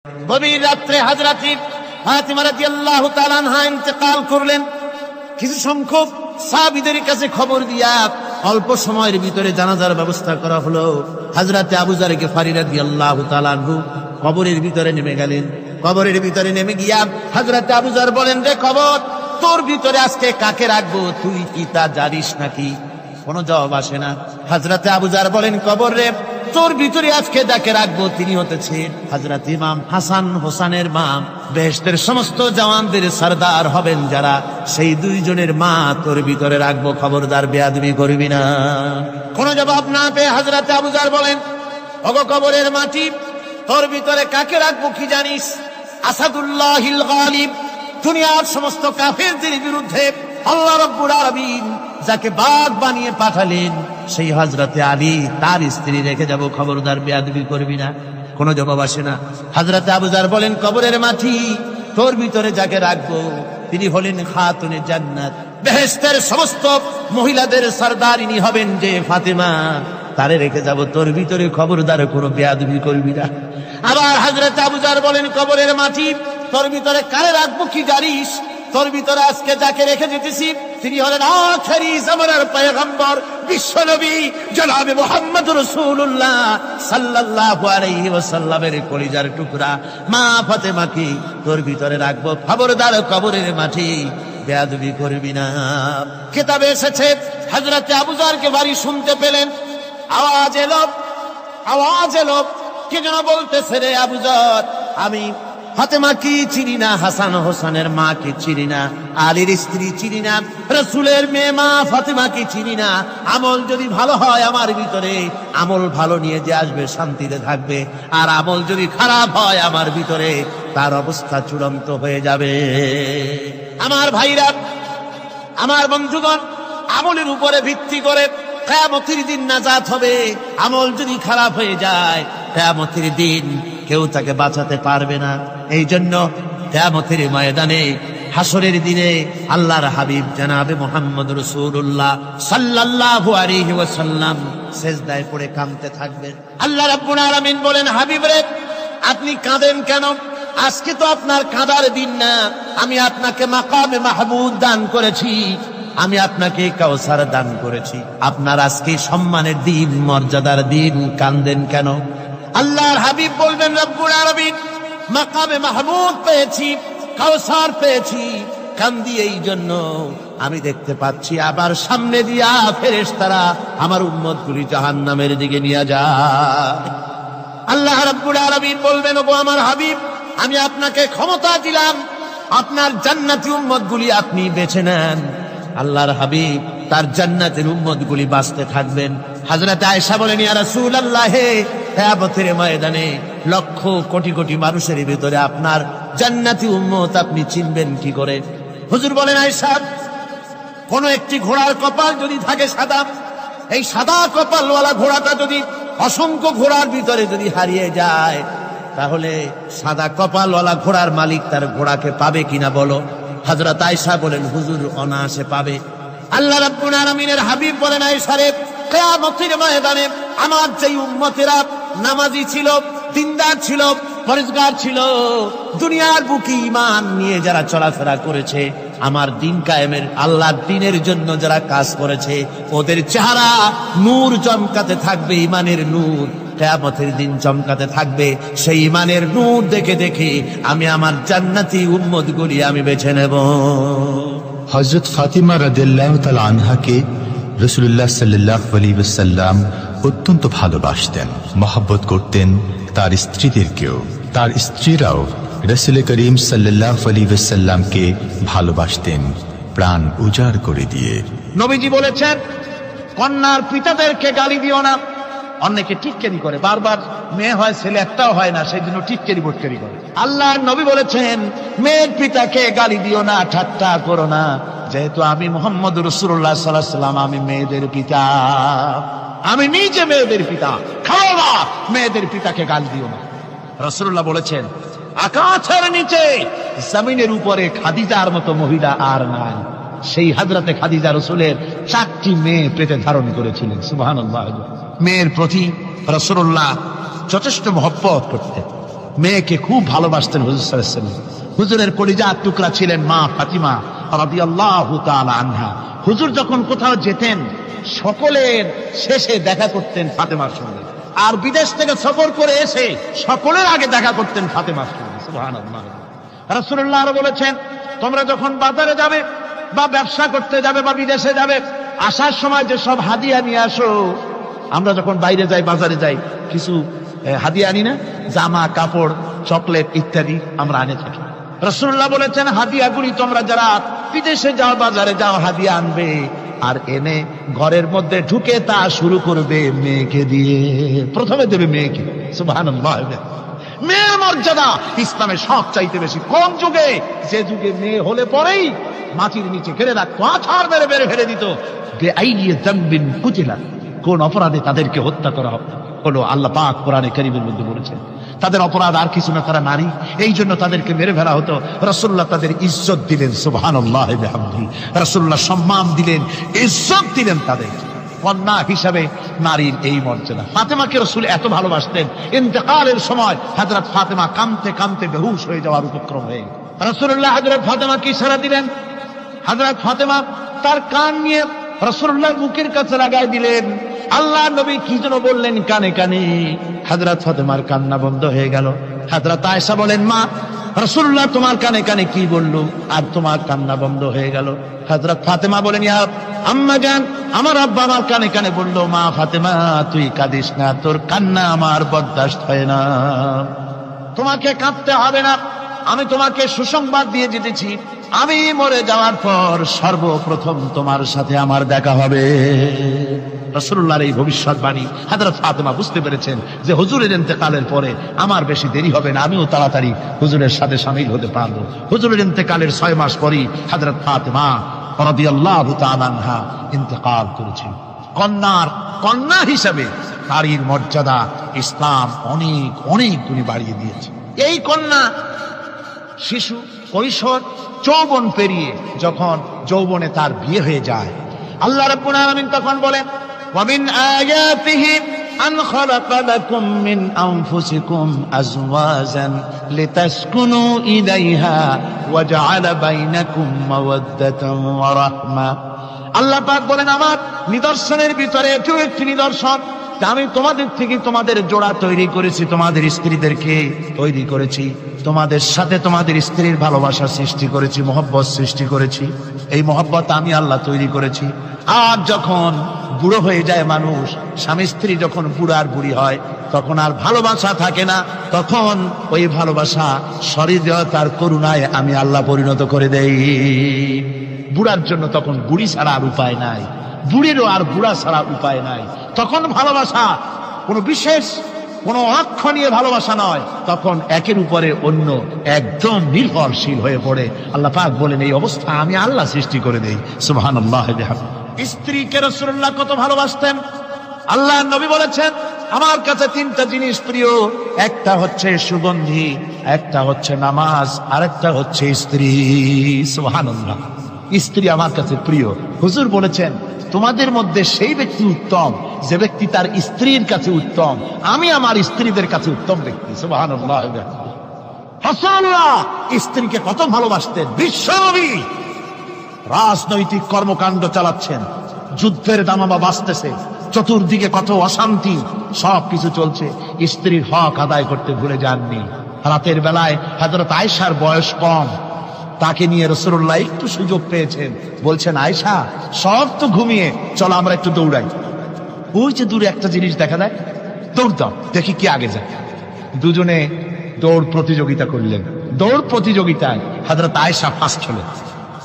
গভীর রাত্রে হযরত ফাতিমা রাদিয়াল্লাহু তাআলা আনহা ইন্তেকাল করলেন। কিছু সংখ্যক সাহাবীদের কাছে খবর দিয়া অল্প সময়ের ভিতরে জানাজার ব্যবস্থা করা হলো। হযরত আবু যর গিফারী রাদিয়াল্লাহু তাআলা আনহু কবরের ভিতরে নেমে গেলেন। কবরের ভিতরে নেমে গিয়া হযরত আবু যর বলেন, রে কবর, তোর ভিতরে আজকে কাকে রাখবো, তুই কি তা জানিস নাকি? কোনো জবাব আসে না। হযরত আবু যর বলেন, কবর রে, তোর ভিতরে আজকে যাকে রাখবো তিনি হতেছেন হযরত ইমাম হাসান হোসেনের মা। বেহেশতের সমস্ত জওয়ানদের সরদার হবেন যারা, সেই দুইজনের মা তোর ভিতরে রাখবো, খবরদার বেয়াদবি করবি না। কোনো জবাব না পেয়ে হযরত আবু যর বলেন, ওগো কবরের মাটি, তোর ভিতরে কাকে রাখবো কি জানিস? আসাদুল্লাহিল গালিব, দুনিয়ার সমস্ত কাফেরদের বিরুদ্ধে আল্লাহ রাব্বুল আলামিন যাকে বাঘ বানিয়ে পাঠালেন, সেই হযরতে আলী, তার স্ত্রী রেখে যাব, খবরদার বেয়াদবি করবি না। কোনো জবাব আসে না। হযরত আবু যর বলেন, কবরের মাটি, তোর ভিতরে যাকে রাখবো তিনি হলেন খাতুনে জান্নাত, বেহেশতের সমস্ত মহিলাদের সরদারিনী হবেন যে ফাতেমা, তারে রেখে যাব, তোর ভিতরে খবরদার কোনো বেয়াদবি করবি না। আবার হযরত আবু যর বলেন, কবরের মাটি, তোর ভিতরে কারে রাখবো কি জানিস? তোর ভিতরে আজকে যাকে রেখে যেতেছি তিনি হলেন আখেরি জামানার পয়গম্বর বিশ্বনবী জনাবে মুহাম্মদ রাসূলুল্লাহ সাল্লাল্লাহু আলাইহি ওয়াসাল্লামের কলিজার টুকরা মা ফাতেমাকে তোর ভিতরে রাখবো, খবরদার কবরের মাটি বেয়াদবি করবি না। কিতাবে এসেছে হযরত আবু যরকে বাড়ি শুনতে পেলেন, আওয়াজ এলো, কে যেন বলতেছে, রে আবু যর, আমি ফাতেমা কি চিনি না, হাসান হোসেনের মা কি চিনি না, আলীর স্ত্রী চিনি না, রাসূলের মেয়ে মা ফাতেমা কি চিনি না। আমল যদি ভালো হয় আমার ভিতরে, আমল ভালো নিয়ে যে আসবে শান্তিতে থাকবে, আর আমল যদি খারাপ হয় আমার ভিতরে, তার অবস্থা চূড়ান্ত হয়ে যাবে। আমার ভাইরা, আমার বন্ধুগণ, আমলের উপরে ভিত্তি করে কিয়ামতের দিন নাজাত হবে। আমল যদি খারাপ হয়ে যায়, কিয়ামতের দিন কেউ তাকে বাঁচাতে পারবে না। এই জন্য কিয়ামতের ময়দানে, হাসরের দিনে আল্লাহর হাবিব জনাবে মুহাম্মদ রাসূলুল্লাহ সাল্লাল্লাহু আলাইহি ওয়াসাল্লাম সিজদায় পড়ে কাঁদতে থাকবেন। আল্লাহ রাব্বুল আলামিন বলেন, হাবিব রে, আপনি কাঁদেন কেন? আজকে তো আপনার কাঁদার দিন না। আমি আপনাকে মাকামে মাহমুদ দান করেছি, আমি আপনাকে কাউসার দান করেছি। আপনার আজকে সম্মানের দিন, মর্যাদার দিন, কাঁদেন কেন? আল্লাহর হাবিব বলবেন, রব্বুল আলামিন, মাকামে মাহমুদ পেয়েছি, কাউসার পেয়েছি, কান্দি এই জন্য আমি দেখতে পাচ্ছি আবার সামনে দিয়া ফেরেশতারা আমার উম্মতগুলি জাহান্নামের দিকে নিয়ে যায়। আল্লাহ রাব্বুল আলামিন বলবেন, ওগো আমার হাবিব, আমি আপনাকে ক্ষমতা দিলাম, আপনার জান্নাতি উম্মতগুলি আপনি বেছে নেন। আল্লাহর হাবিব তার জান্নাতের উম্মতগুলি বাঁচতে থাকবেন। হযরত আয়েশা বলেন, ইয়া রাসূলুল্লাহ, কিয়ামতের ময়দানে লক্ষ কোটি কোটি মানুষের ভিতরে আপনার জান্নাতি উম্মত আপনি চিনবেন কি করে? হুজুর বলেন, আয়েশা, কোন একটি ঘোড়ার কপাল যদি থাকে সাদা, এই সাদা কপালওয়ালা ঘোড়াটা যদি অসংখ্য ঘোড়ার ভিতরে যদি হারিয়ে যায়, তাহলে সাদা কপালওয়ালা ঘোড়ার মালিক তার ঘোড়াকে পাবে কিনা বলো? হযরত আয়েশা বলেন, হুজুর, অনায়াসে পাবে। আল্লাহ রাব্বুল আলামিনের হাবিব বলেন, আয়েশা রে, কিয়ামতের ময়দানে আমার যেই উম্মতেরা নামাজি ছিল, দিনদার ছিল, পরেজগার ছিল, দুনিয়ার বুকে ঈমান নিয়ে যারা চলাফেরা করেছে, আমার দিন কায়েমের, আল্লাহর দ্বীনের জন্য যারা কাজ করেছে, ওদের চেহারা নূর চমকাতে থাকবে, ঈমানের নূর কিয়ামতের দিন চমকাতে থাকবে। সেই ঈমানের নূর দেখে দেখে আমি আমার জান্নাতি উম্মতগুলি আমি বেছে নেব। হযরত ফাতিমা রাদিয়াল্লাহু তাআলা আনহাকে রাসূলুল্লাহ সাল্লাল্লাহু আলাইহি ওয়াসাল্লাম অত্যন্ত ভালোবাসতেন, মহব্বত করতেন তার স্ত্রীদেরকেও। তার স্ত্রীরাও রাসূল করিম সাল্লাল্লাহু আলাইহি ওয়াসাল্লামকে ভালোবাসতেন প্রাণ উজাড় করে দিয়ে। নবীজি বলেছেন, কন্যার পিতাদেরকে গালি দিও না। অনেকে টিটকারি করে, বারবার মেয়ে হয়, ছেলে একটাও হয় না, সেই জন্য টিটকারি বটকারি করে। আল্লাহর নবী বলেছেন, মেয়ের পিতাকে গালি দিও না, ঠাট্টা করো না, যেহেতু আমি মুহাম্মদ রাসূলুল্লাহ সাল্লাল্লাহু আলাইহি ওয়াসাল্লাম, আমি মেয়েদের পিতা, আমি নিজে মেয়েদের পিতা। খাও না, মেয়েদের পিতাকে গালি দিও না। রাসূলুল্লাহ বলেছেন, আকাশের নিচে জমিনের উপরে খাদিজার মতো মহিলা আর নাই। সেই হযরতে খাদিজা রাসূলের 4টি মেয়ে পেটে ধারণ করেছিলেন। সুবহানাল্লাহ। মেয়ের প্রতি রাসূলুল্লাহ যথেষ্ট মহব্বত করতেন। মেয়েকে খুব ভালোবাসতেন হুজুর সাল্লাল্লাহু আলাইহি ওয়াসাল্লাম। হুজুরের কলিজার টুকরা ছিলেন মা ফাতিমা রাদিয়াল্লাহু তাআলা আনহা। হুজুর যখন কোথাও যেতেন সকলের শেষে দেখা করতেন ফাতেমার সঙ্গে, আর বিদেশ থেকে সফর করে এসে সকলের আগে দেখা করতেন ফাতেমার সঙ্গে। সুবহানাল্লাহ। রাসূলুল্লাহ আরো বলেছেন, তোমরা যখন বাজারে যাবে বা ব্যবসা করতে যাবে বা বিদেশে যাবে, আসার সময় যে সব হাদিয়া নিয়ে আসো। আমরা যখন বাইরে যাই, বাজারে যাই, কিছু হাদিয়া আনি না? জামা, কাপড়, চকলেট ইত্যাদি আমরা আনে থাকি। রাসূলুল্লাহ বলেছেন, হাদিয়াগুলি তোমরা যারা বিদেশে যাও, বাজারে যাও, হাদিয়া আনবে, আর এনে ঘরের মধ্যে ঢুকে তা শুরু করবে মেয়েকে দিয়ে। প্রথমে দেবে মেয়েকে। সুবহানাল্লাহ। মেয়ের মর্যাদা ইসলামে সব চাইতে বেশি। কোন যুগে? যে যুগে মেয়ে হলে পরেই মাটির নিচে ঘেরে রাখতো, আছাড় মেরে মেরে ফেলে দিত। কোন অপরাধে তাদেরকে হত্যা করা হলো? আল্লাহ পাক কোরআনে কারীমের মধ্যে বলেছেন তাদের অপরাধ আর কিছু না, তারা নারী, এই জন্য তাদেরকে মেরে ফেলা হতো। রাসূলুল্লাহ তাদের ইজ্জত দিলেন। সুবহানাল্লাহ বিহামদিহি। রাসূলুল্লাহ সম্মান দিলেন, ইজ্জত দিলেন তাদের। কন্যা হিসাবে নারীর এই মর্যাদা। ফাতেমাকে রাসূল এত ভালোবাসতেন, ইন্তেকালের সময় হযরত ফাতেমা কাঁদতে কাঁদতে বেহুশ হয়ে যাওয়ার উপক্রম হয়ে গেল। রাসূলুল্লাহ হযরত ফাতেমাকে ইশারা দিলেন। হযরত ফাতেমা তার কান নিয়ে রাসূলুল্লাহর মুখের কাছে লাগাই দিলেন। আল্লাহ নবী কি যেন বললেন কানে কানে। হযরত ফাতেমার কান্না বন্ধ হয়ে গেল। হযরত আয়েশা বলেন, মা, রাসূলুল্লাহ তোমার কানে কানে কি বলল আর তোমার কান্না বন্ধ হয়ে গেল? হযরত ফাতেমা বলেন, ইয়া আম্মা জান, আমার আব্বা আমার কানে কানে বলল, মা ফাতেমা তুই কাঁদিস না, তোর কান্না আমার বরদাস্ত হয় না, তোমাকে কাঁদতে হবে না। আমি তোমাকে সুসংবাদ দিয়ে যেতেছি, আমি মরে যাওয়ার পর সর্বপ্রথম তোমার সাথে আমার দেখা হবে। রাসূলুল্লাহর এই ভবিষ্যৎবাণী হযরত ফাতেমা বুঝতে পেরেছেন যে হুজুরের ইন্তেকালের পরে আমার বেশি দেরি হবে না, আমিও তাড়াতাড়ি হুজুরের সাথে শামিল হতে পারবো। হুজুরের ইন্তেকালের 6 মাস পরই হযরত ফাতেমা রাদিয়াল্লাহু তাআলা আনহা ইন্তেকাল করেছেন। কন্যা হিসাবে নারীর মর্যাদা ইসলাম অনেক অনেক গুণে বাড়িয়ে দিয়েছে। এই কন্যা শিশু, কৈশোর, যৌবন পেরিয়ে যখন যৌবনে তার বিয়ে হয়ে যায়, আল্লাহ রাব্বুল আলামিন তখন বলেন, ওয়া মিন আয়াতিহি আন খালাকা লাকুম মিন আনফুসিকুম আজওয়াজান লিতাসকুনু ইলাইহা ওয়া জাআলা বাইনাকুম মাওয়াদ্দাতান ওয়া রাহমা। আল্লাহ পাক বলেন, আমার নিদর্শনের ভিতরে এটিও একটি নিদর্শন, আমি তোমাদের থেকে তোমাদের জোড়া তৈরি করেছি, তোমাদের স্ত্রীদেরকে তৈরি করেছি, তোমাদের সাথে তোমাদের স্ত্রীর ভালোবাসা সৃষ্টি করেছি, মহব্বত সৃষ্টি করেছি। এই মহব্বত আমি আল্লাহ তৈরি করেছি। আর যখন বুড়ো হয়ে যায় মানুষ, স্বামী স্ত্রী যখন বুড়ার বুড়ি হয়, তখন আর ভালোবাসা থাকে না, তখন ওই ভালোবাসা সহৃদয়তার করুণায় আমি আল্লাহ পরিণত করে দেই। বুড়ার জন্য তখন বুড়ি ছাড়া আর উপায় নাই, বুড়িরও আর বুড়া ছাড়া উপায় নাই। তখন ভালোবাসা কোনো বিশেষ কোনো অক্ষণীয় ভালোবাসা নয়, তখন একের উপরে অন্য একদম নির্ভরশীল হয়ে পড়ে। আল্লাহ পাক বলেন, এই অবস্থা আমি আল্লাহ সৃষ্টি করে দেই। সুবহানাল্লাহ। স্ত্রীকে রাসূলুল্লাহ কত ভালোবাসতেন। আল্লাহ নবী বলেছেন, আমার কাছে 3টা জিনিস প্রিয়, একটা হচ্ছে সুগন্ধি, একটা হচ্ছে নামাজ, আরেকটা হচ্ছে স্ত্রী। সুবহানাল্লাহ। স্ত্রী আমার কাছে প্রিয়। হুজুর বলেছেন, তোমাদের মধ্যে সেই ব্যক্তি উত্তম যে ব্যক্তি তার স্ত্রীর কাছে উত্তম। আমি আমার স্ত্রীদের কাছে উত্তম ব্যক্তি। সুবহানাল্লাহ। রাসূলুল্লাহ স্ত্রীকে কত ভালোবাসতেন। বিশ্বনবী রাজনৈতিক কর্মকাণ্ড চালাচ্ছেন, যুদ্ধের দামামা বাজতেছে, চতুর্দিকে কত অশান্তি, সবকিছু চলছে, স্ত্রীর হক আদায় করতে ভুলে যাননি। রাতের বেলায় হযরত আয়েশার বয়স কম, তাকে নিয়ে রাসূলুল্লাহ একটু সুযোগ পেয়েছেন, বলছেন, আয়েশা সব তো ঘুমিয়ে, চলো আমরা একটু দৌড়াই। ওই যে দূরে একটা জিনিস দেখা যায়, দৌড় দাও, দেখি কি আগে যায়। দুজনে দৌড় প্রতিযোগিতা করলেন। দৌড় প্রতিযোগিতায় হযরত আয়েশা ফার্স্ট হলেন,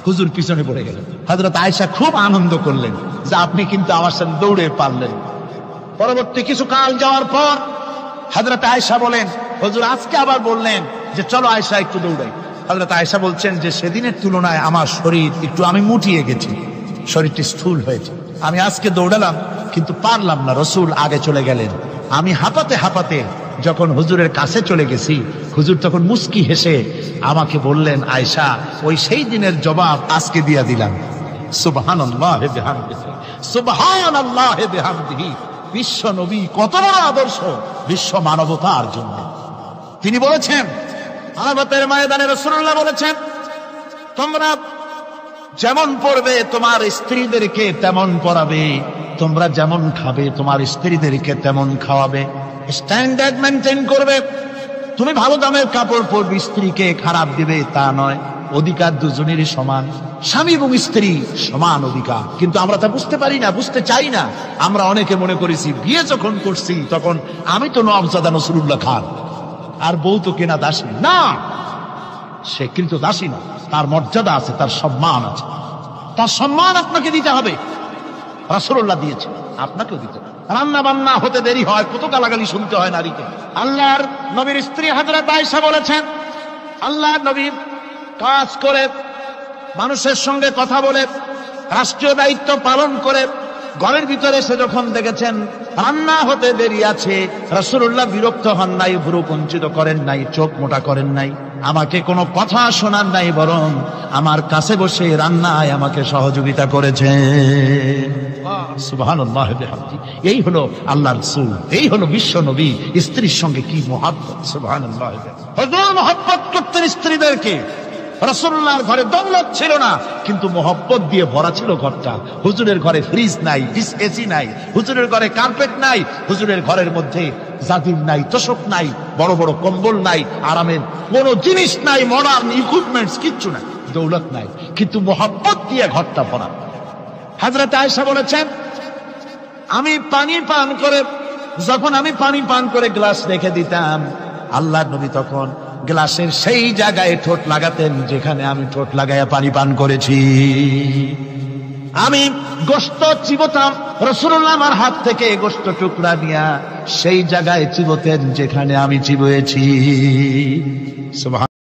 হুজুর পিছনে পড়ে গেলেন। হযরত আয়েশা খুব আনন্দ করলেন যে আপনি কিন্তু আমার সাথে দৌড়ে পারলেন। পরবর্তী কিছু কাল যাওয়ার পর হযরত আয়েশা বলেন, হুজুর আজকে আবার বললেন যে চলো আয়েশা একটু দৌড়াই। হযরত আয়েশা বলছেন যে সেদিনের তুলনায় আমার শরীর একটু, আমি মুটিয়ে গেছি, শরীরটি স্থূল হয়েছে, আমি আজকে দৌড়ালাম কিন্তু পারলাম না। রাসূল আগে চলে গেলেন, আমি হাঁপাতে হাঁপাতে যখন হুজুরের কাছে চলে গেছি, হুজুর তখন মুস্কি হেসে আমাকে বললেন, আয়েশা ওই সেই দিনের জবাব আজকে দিয়া দিলাম। সুবহানাল্লাহ বিহামদিহি, সুবহানাল্লাহ বিহামদিহি। বিশ্ব নবী কত বড় আদর্শ বিশ্ব মানবতার জন্য। তিনি বলেছেন, আরাফাতের ময়দানে রাসূলুল্লাহ বলেছেন, তোমরা যেমন পড়বে তোমার স্ত্রীদেরকে তেমন পড়াবে, তোমরা যেমন খাবে তোমার স্ত্রীদেরকে তেমন খাওয়াবে, স্ট্যান্ডার্ড মেনটেন করবে। তুমি ভালো দামের কাপড় পরবে, স্ত্রীকে খারাপ দিবে তা নয়। অধিকার দুজনেরই সমান, স্বামী এবং স্ত্রী সমান অধিকার। কিন্তু আমরা তা বুঝতে পারি না, বুঝতে চাই না। আমরা অনেকে মনে করেছি বিয়ে যখন করছি তখন আমি তো নওয়াবজাদা নসরুল্লাহ খান, আর বউ তো কেনা দাসী না। সে কিন্তু দাসী না, তার মর্যাদা আছে, তার সম্মান আছে। তার সম্মান আপনাকে দিতে হবে। রাসূলুল্লাহ দিয়েছে, আপনাকেও দিতে হবে। রান্না বান্না হতে দেরি হয়, কত গালাগালি শুনতে হয় নারীকে। আল্লাহর নবীর স্ত্রী হযরত আয়েশা বলেছেন, আল্লাহর নবী কাজ করে, মানুষের সঙ্গে কথা বলে, রাষ্ট্রীয় দায়িত্ব পালন করে ঘরের ভিতরে এসে যখন দেখেছেন রান্না হতে দেরি আছে, রাসূলুল্লাহ বিরক্ত হন নাই, ভ্রু কুঞ্চিত করেন নাই, চোখ মোটা করেন নাই, আমাকে কোনো কথা শোনান নাই, বরং আমার কাছে বসে রান্নায় আমাকে সহযোগিতা করেছে। সুবহানাল্লাহ বিহামদি। এই হলো আল্লাহর রাসূল, এই হলো বিশ্ব নবী। স্ত্রীর সঙ্গে কি মহব্বত! সুবহানাল্লাহ। হুজুর মহব্বত করতেন স্ত্রীদেরকে। রাসূলুল্লাহর ঘরে দৌলত ছিল না, কিন্তু মহব্বত দিয়ে ভরা ছিল ঘরটা। হুজুরের ঘরে ফ্রিজ নাই, এসি নাই, হুজুরের ঘরে কার্পেট নাই, হুজুরের ঘরের মধ্যে জাজির নাই, তোশক নাই, বড় বড় কম্বল নাই, আরামের কোনো জিনিস নাই, মডার্ন ইকুইপমেন্টস কিচ্ছু নাই, দৌলত নাই, কিন্তু মহব্বত দিয়ে ঘরটা ভরা। হযরত আয়েশা বলেছেন, আমি পানি পান করে গ্লাস রেখে দিতাম, আল্লাহর নবী তখন গ্লাসের সেই জায়গায় ঠোঁট লাগাতেন যেখানে আমি ঠোঁট লাগাইয়া পানি পান করেছি। আমি গোশত চিবোতাম, রাসূলুল্লাহ আমার হাত থেকে গোশত টুকরা নিয়া সেই জায়গায় চিবোতেন যেখানে আমি চিবোয়েছি। সুবহান